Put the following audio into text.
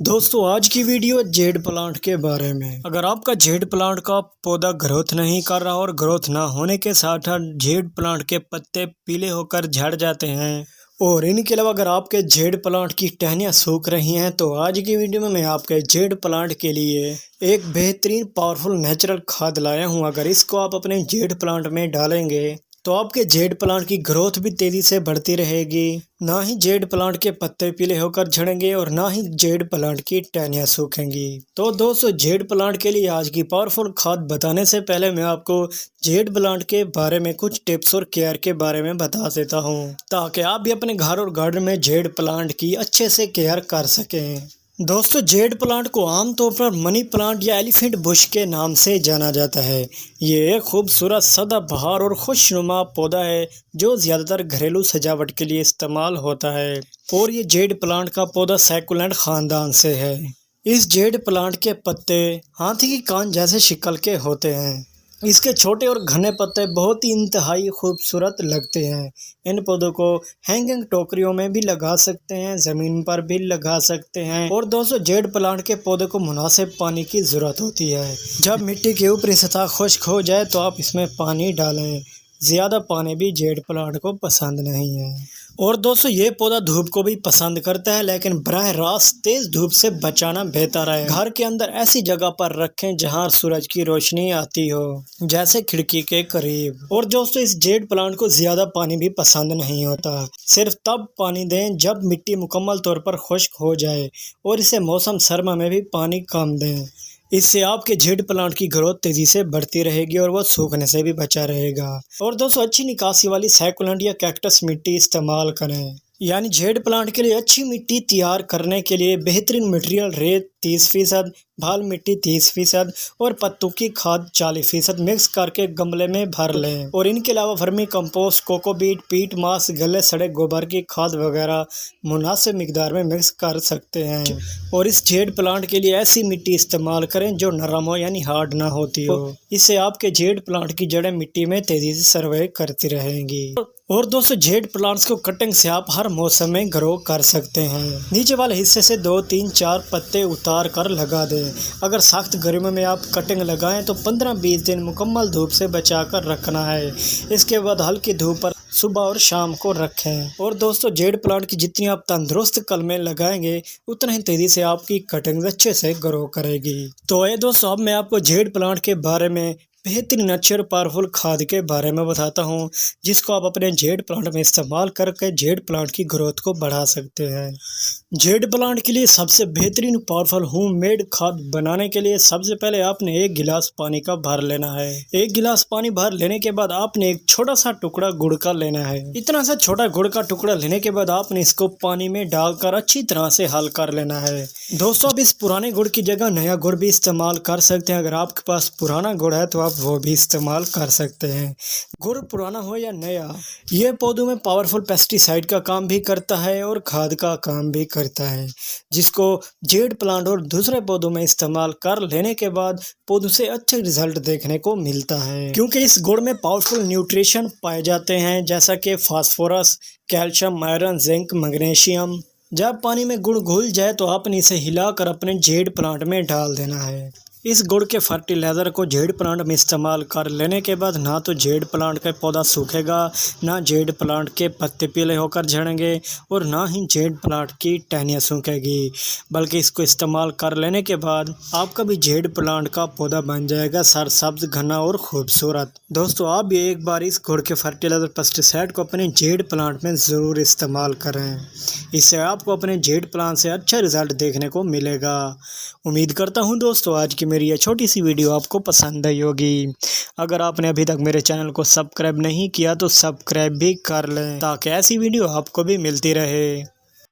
दोस्तों आज की वीडियो जेड प्लांट के बारे में। अगर आपका जेड प्लांट का पौधा ग्रोथ नहीं कर रहा और ग्रोथ ना होने के साथ साथ जेड प्लांट के पत्ते पीले होकर झड़ जाते हैं और इनके अलावा अगर आपके जेड प्लांट की टहनियाँ सूख रही हैं तो आज की वीडियो में मैं आपके जेड प्लांट के लिए एक बेहतरीन पावरफुल नेचुरल खाद लाया हूँ। अगर इसको आप अपने जेड प्लांट में डालेंगे तो आपके जेड प्लांट की ग्रोथ भी तेजी से बढ़ती रहेगी, ना ही जेड प्लांट के पत्ते पीले होकर झड़ेंगे और ना ही जेड प्लांट की टहनियाँ सूखेंगी। तो दोस्तों जेड प्लांट के लिए आज की पावरफुल खाद बताने से पहले मैं आपको जेड प्लांट के बारे में कुछ टिप्स और केयर के बारे में बता देता हूँ, ताकि आप भी अपने घर और गार्डन में जेड प्लांट की अच्छे से केयर कर सकें। दोस्तों जेड प्लांट को आमतौर पर मनी प्लांट या एलिफेंट बुश के नाम से जाना जाता है। ये एक खूबसूरत सदाबहार और खुशनुमा पौधा है जो ज़्यादातर घरेलू सजावट के लिए इस्तेमाल होता है और ये जेड प्लांट का पौधा सैकुलेंट खानदान से है। इस जेड प्लांट के पत्ते हाथी की कान जैसे शिकल के होते हैं। इसके छोटे और घने पत्ते बहुत ही इंतहाई खूबसूरत लगते हैं। इन पौधों को हैंगिंग टोकरियों में भी लगा सकते हैं, ज़मीन पर भी लगा सकते हैं। और दोस्तों जेड प्लांट के पौधे को मुनासिब पानी की ज़रूरत होती है। जब मिट्टी की ऊपरी सतह खुश्क हो जाए तो आप इसमें पानी डालें। ज़्यादा पानी भी जेड प्लांट को पसंद नहीं है। और दोस्तों ये पौधा धूप को भी पसंद करता है, लेकिन बराह रास्त तेज धूप से बचाना बेहतर है। घर के अंदर ऐसी जगह पर रखें जहां सूरज की रोशनी आती हो, जैसे खिड़की के करीब। और दोस्तों इस जेड प्लांट को ज्यादा पानी भी पसंद नहीं होता। सिर्फ तब पानी दें जब मिट्टी मुकम्मल तौर पर खुश्क हो जाए और इसे मौसम सर्मा में भी पानी कम दें। इससे आपके जेड प्लांट की ग्रोथ तेजी से बढ़ती रहेगी और वह सूखने से भी बचा रहेगा। और दोस्तों अच्छी निकासी वाली सैकुलेंट या कैक्टस मिट्टी इस्तेमाल करें। यानी जेड प्लांट के लिए अच्छी मिट्टी तैयार करने के लिए बेहतरीन मटेरियल रेत 30%, भाल मिट्टी 30% और पत्तों की खाद 40% मिक्स करके गमले में भर लें। और इनके अलावा वर्मी कंपोस्ट, कोकोपीट, पीट मास, गले सड़े गोबर की खाद वगैरह मुनासिब मिकदार में मिक्स कर सकते हैं। और इस जेड प्लांट के लिए ऐसी मिट्टी इस्तेमाल करें जो नरम हो यानी हार्ड ना होती हो। इससे आपके जेड प्लांट की जड़ें मिट्टी में तेजी से सर्वाइव करती रहेंगी। और दोस्तों जेड प्लांट्स को कटिंग से आप हर मौसम में ग्रो कर सकते हैं। नीचे वाले हिस्से से 2, 3, 4 पत्ते उतार कर लगा दें। अगर सख्त गर्मियों में आप कटिंग लगाएं तो 15-20 दिन मुकम्मल धूप से बचा कर रखना है। इसके बाद हल्की धूप पर सुबह और शाम को रखें। और दोस्तों जेड प्लांट की जितनी आप तंदुरुस्त कलमें लगाएंगे उतना ही तेजी से आपकी कटिंग अच्छे से ग्रो करेगी। तो ये दोस्तों अब मैं आपको जेड प्लांट के बारे में बेहतरीन अच्छे और पावरफुल खाद के बारे में बताता हूँ, जिसको आप अपने जेड प्लांट में इस्तेमाल करके जेड प्लांट की ग्रोथ को बढ़ा सकते हैं। जेड प्लांट के लिए सबसे बेहतरीन पावरफुल होममेड खाद बनाने के लिए सबसे पहले आपने 1 गिलास पानी का भर लेना है। 1 गिलास पानी भर लेने के बाद आपने एक छोटा सा टुकड़ा गुड़ का लेना है। इतना सा छोटा गुड़ का टुकड़ा लेने के बाद आपने इसको पानी में डालकर अच्छी तरह से हल कर लेना है। दोस्तों अब इस पुराने गुड़ की जगह नया गुड़ भी इस्तेमाल कर सकते हैं। अगर आपके पास पुराना गुड़ है तो आप वो भी इस्तेमाल कर सकते हैं। गुड़ पुराना हो या नया, ये पौधों में पावरफुल पेस्टिसाइड का काम भी करता है और खाद का काम भी करता है, जिसको जेड प्लांट और दूसरे पौधों में इस्तेमाल कर लेने के बाद पौधों से अच्छे रिजल्ट देखने को मिलता है। क्योंकि इस गुड़ में पावरफुल न्यूट्रिशन पाए जाते हैं, जैसा कि phosphorus, calcium, iron, zinc, magnesium. जब पानी में गुड़ घुल जाए तो आपने इसे हिलाकर अपने जेड प्लांट में डाल देना है। इस गुड़ के फर्टिलाइज़र को जेड प्लांट में इस्तेमाल कर लेने के बाद ना तो जेड प्लांट का पौधा सूखेगा, ना जेड प्लांट के पत्ते पीले होकर झड़ेंगे और ना ही जेड प्लांट की टहनियाँ सूखेगी, बल्कि इसको इस्तेमाल कर लेने के बाद आपका भी जेड प्लांट का पौधा बन जाएगा सरसब्ज, घना और खूबसूरत। दोस्तों आप भी एक बार इस गुड़ के फर्टिलाइज़र पेस्टिसाइड को अपने जेड प्लांट में ज़रूर इस्तेमाल करें। इससे आपको अपने जेड प्लांट से अच्छा रिजल्ट देखने को मिलेगा। उम्मीद करता हूँ दोस्तों आज की मेरी यह छोटी सी वीडियो आपको पसंद आई होगी। अगर आपने अभी तक मेरे चैनल को सब्सक्राइब नहीं किया तो सब्सक्राइब भी कर लें, ताकि ऐसी वीडियो आपको भी मिलती रहे।